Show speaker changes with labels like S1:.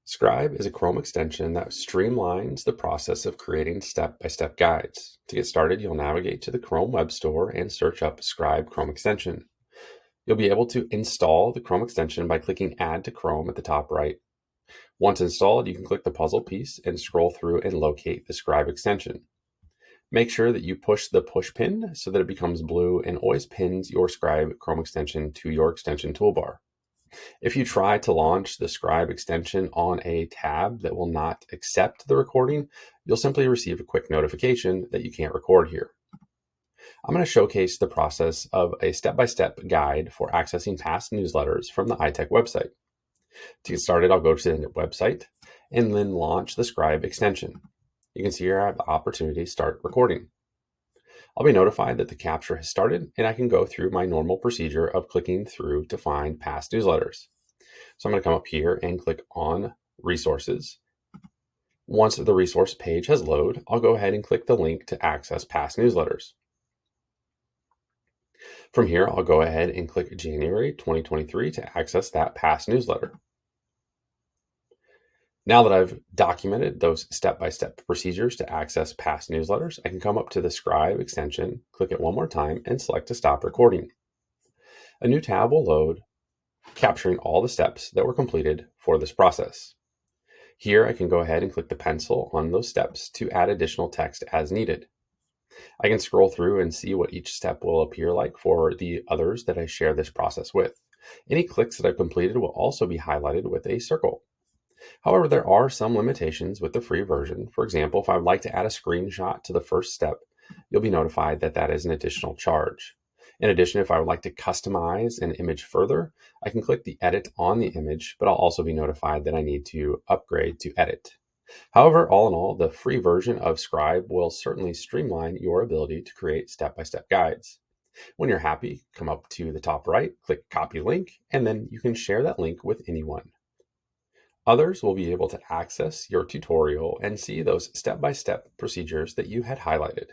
S1: Scribe is a Chrome extension that streamlines the process of creating step-by-step guides. To get started, you'll navigate to the Chrome Web Store and search up Scribe Chrome Extension. You'll be able to install the Chrome extension by clicking Add to Chrome at the top right. Once installed, you can click the puzzle piece and scroll through and locate the Scribe extension. Make sure that you push the push pin so that it becomes blue and always pins your Scribe Chrome extension to your extension toolbar. If you try to launch the Scribe extension on a tab that will not accept the recording, you'll simply receive a quick notification that you can't record here. I'm going to showcase the process of a step-by-step guide for accessing past newsletters from the ITEC website. To get started, I'll go to the website and then launch the Scribe extension. You can see here I have the opportunity to start recording. I'll be notified that the capture has started, and I can go through my normal procedure of clicking through to find past newsletters. So I'm going to come up here and click on Resources. Once the resource page has loaded, I'll go ahead and click the link to access past newsletters. From here, I'll go ahead and click January 2023 to access that past newsletter. Now that I've documented those step-by-step procedures to access past newsletters, I can come up to the Scribe extension, click it one more time, and select to stop recording. A new tab will load, capturing all the steps that were completed for this process. Here, I can go ahead and click the pencil on those steps to add additional text as needed. I can scroll through and see what each step will appear like for the others that I share this process with. Any clicks that I've completed will also be highlighted with a circle. However, there are some limitations with the free version. For example, if I would like to add a screenshot to the first step, you'll be notified that that is an additional charge. In addition, if I would like to customize an image further, I can click the edit on the image, but I'll also be notified that I need to upgrade to edit. However, all in all, the free version of Scribe will certainly streamline your ability to create step-by-step guides. When you're happy, come up to the top right, click copy link, and then you can share that link with anyone. Others will be able to access your tutorial and see those step-by-step procedures that you had highlighted.